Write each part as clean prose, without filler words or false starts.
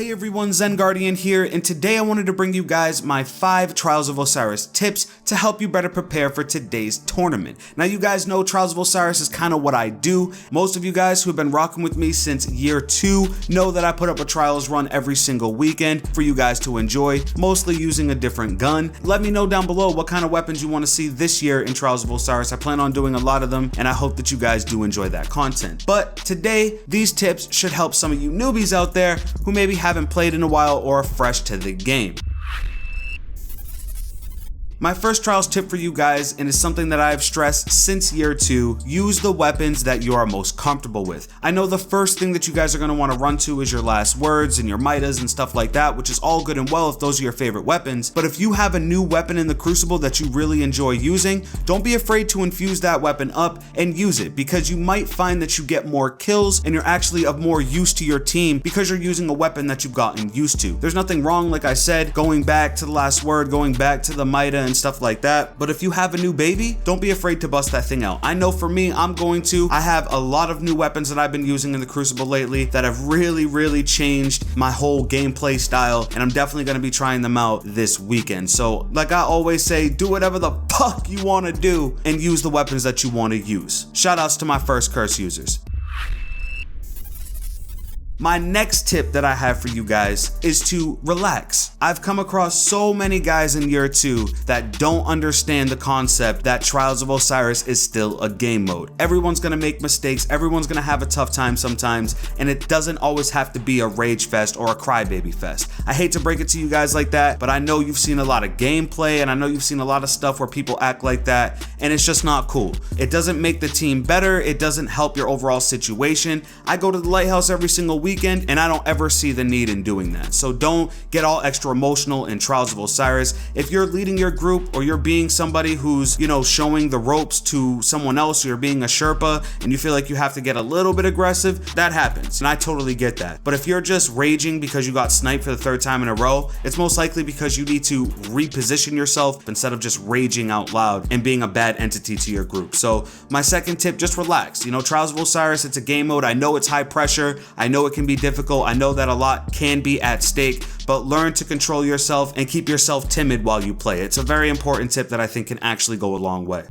Hey everyone, Zen Guardian here, and today I wanted to bring you guys my 5 Trials of Osiris tips to help you better prepare for today's tournament. Now you guys know Trials of Osiris is kind of what I do. Most of you guys who have been rocking with me since year 2 know that I put up a Trials run every single weekend for you guys to enjoy, mostly using a different gun. Let me know down below what kind of weapons you want to see this year in Trials of Osiris. I plan on doing a lot of them, and I hope that you guys do enjoy that content. But today, these tips should help some of you newbies out there who maybe haven't played in a while or are fresh to the game. My first Trials tip for you guys, and it's something that I've stressed since year 2, use the weapons that you are most comfortable with. I know the first thing that you guys are going to want to run to is your last words and your mitas and stuff like that, which is all good and well if those are your favorite weapons, but if you have a new weapon in the Crucible that you really enjoy using, don't be afraid to infuse that weapon up and use it, because you might find that you get more kills and you're actually of more use to your team because you're using a weapon that you've gotten used to. There's nothing wrong, like I said, going back to the last word, going back to the mita and stuff like that, but if you have a new baby, don't be afraid to bust that thing out. I know for me, I have a lot of new weapons that I've been using in the Crucible lately that have really changed my whole gameplay style, and I'm definitely going to be trying them out this weekend. So like I always say, do whatever the fuck you want to do and use the weapons that you want to use. Shout outs to my first curse users. My next tip that I have for you guys is to relax. I've come across so many guys in year 2 that don't understand the concept that Trials of Osiris is still a game mode. Everyone's gonna make mistakes, everyone's gonna have a tough time sometimes, and it doesn't always have to be a rage fest or a crybaby fest. I hate to break it to you guys like that, but I know you've seen a lot of gameplay and I know you've seen a lot of stuff where people act like that, and it's just not cool. It doesn't make the team better, it doesn't help your overall situation. I go to the lighthouse every single weekend and I don't ever see the need in doing that. So don't get all extra emotional in Trials of Osiris. If you're leading your group or you're being somebody who's, showing the ropes to someone else, or you're being a Sherpa and you feel like you have to get a little bit aggressive, that happens. And I totally get that. But if you're just raging because you got sniped for the 3rd time in a row, it's most likely because you need to reposition yourself instead of just raging out loud and being a bad entity to your group. So my second tip, just relax. Trials of Osiris, it's a game mode. I know it's high pressure. I know it can be difficult. I know that a lot can be at stake, but learn to control yourself and keep yourself timid while you play. It's a very important tip that I think can actually go a long way.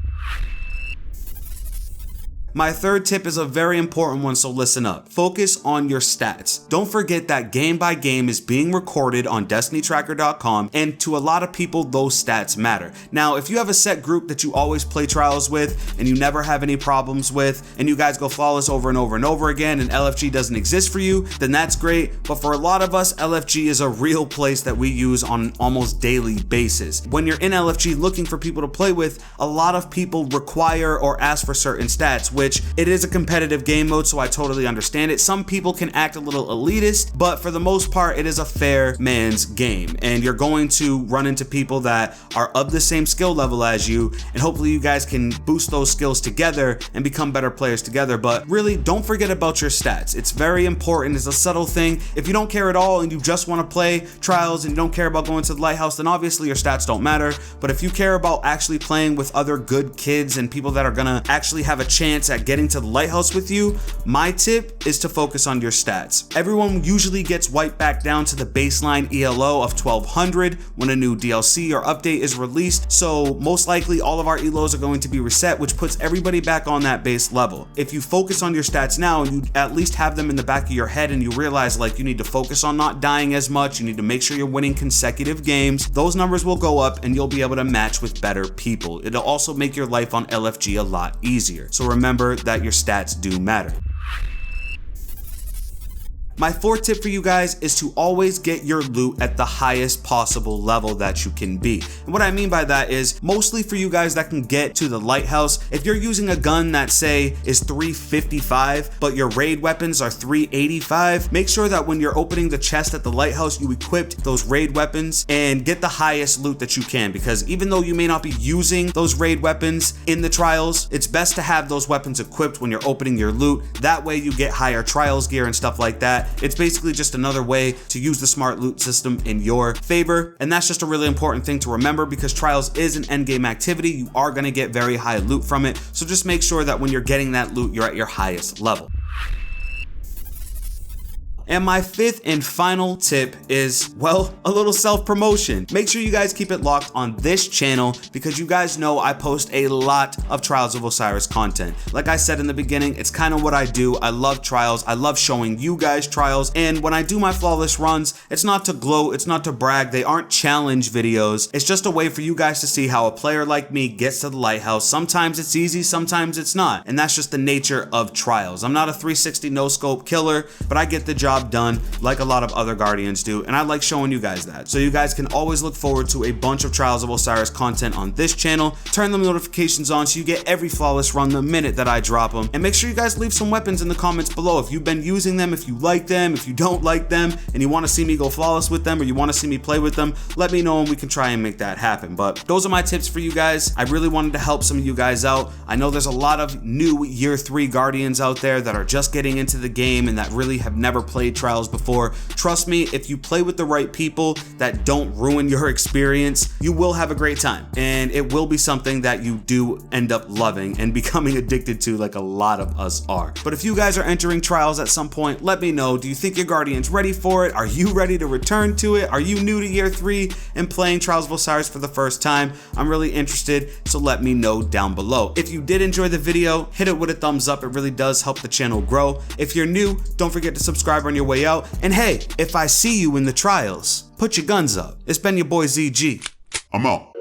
My third tip is a very important one, so listen up. Focus on your stats. Don't forget that game by game is being recorded on destinytracker.com, and to a lot of people, those stats matter. Now, if you have a set group that you always play Trials with and you never have any problems with, and you guys go flawless over and over and over again, and LFG doesn't exist for you, then that's great. But for a lot of us, LFG is a real place that we use on an almost daily basis. When you're in LFG looking for people to play with, a lot of people require or ask for certain stats, which it is a competitive game mode, so I totally understand it. Some people can act a little elitist, but for the most part, it is a fair man's game, and you're going to run into people that are of the same skill level as you, and hopefully you guys can boost those skills together and become better players together. But really, don't forget about your stats. It's very important. It's a subtle thing. If you don't care at all and you just want to play Trials and you don't care about going to the lighthouse, then obviously your stats don't matter. But if you care about actually playing with other good kids and people that are gonna actually have a chance at getting to the lighthouse with you, my tip is to focus on your stats. Everyone usually gets wiped back down to the baseline ELO of 1200 when a new DLC or update is released, so most likely all of our ELOs are going to be reset, which puts everybody back on that base level. If you focus on your stats now and you at least have them in the back of your head and you realize like you need to focus on not dying as much, you need to make sure you're winning consecutive games, those numbers will go up and you'll be able to match with better people. It'll also make your life on LFG a lot easier. So remember that your stats do matter. My fourth tip for you guys is to always get your loot at the highest possible level that you can be. And what I mean by that is mostly for you guys that can get to the lighthouse, if you're using a gun that say is 355, but your raid weapons are 385, make sure that when you're opening the chest at the lighthouse, you equipped those raid weapons and get the highest loot that you can, because even though you may not be using those raid weapons in the trials, it's best to have those weapons equipped when you're opening your loot. That way you get higher trials gear and stuff like that. It's basically just another way to use the smart loot system in your favor, and that's just a really important thing to remember, because Trials is an endgame activity. You are going to get very high loot from it, so just make sure that when you're getting that loot, you're at your highest level. And my fifth and final tip is, well, a little self-promotion. Make sure you guys keep it locked on this channel because you guys know I post a lot of Trials of Osiris content. Like I said in the beginning, it's kind of what I do. I love trials. I love showing you guys trials. And when I do my flawless runs, it's not to gloat, it's not to brag. They aren't challenge videos. It's just a way for you guys to see how a player like me gets to the lighthouse. Sometimes it's easy, sometimes it's not. And that's just the nature of trials. I'm not a 360 no scope killer, but I get the job done like a lot of other Guardians do. And I like showing you guys that. So you guys can always look forward to a bunch of Trials of Osiris content on this channel. Turn the notifications on so you get every flawless run the minute that I drop them. And make sure you guys leave some weapons in the comments below if you've been using them, if you like them, if you don't like them, and you want to see me go flawless with them, or you want to see me play with them, let me know and we can try and make that happen. But those are my tips for you guys. I really wanted to help some of you guys out. I know there's a lot of new year 3 Guardians out there that are just getting into the game and that really have never played Trials before. Trust me, if you play with the right people that don't ruin your experience, you will have a great time. And it will be something that you do end up loving and becoming addicted to like a lot of us are. But if you guys are entering Trials at some point, let me know. Do you think your Guardian's ready for it? Are you ready to return to it? Are you new to year 3 and playing Trials of Osiris for the first time? I'm really interested, so let me know down below. If you did enjoy the video, hit it with a thumbs up. It really does help the channel grow. If you're new, don't forget to subscribe on your way out. And hey, if I see you in the Trials, put your guns up. It's been your boy ZG. I'm out.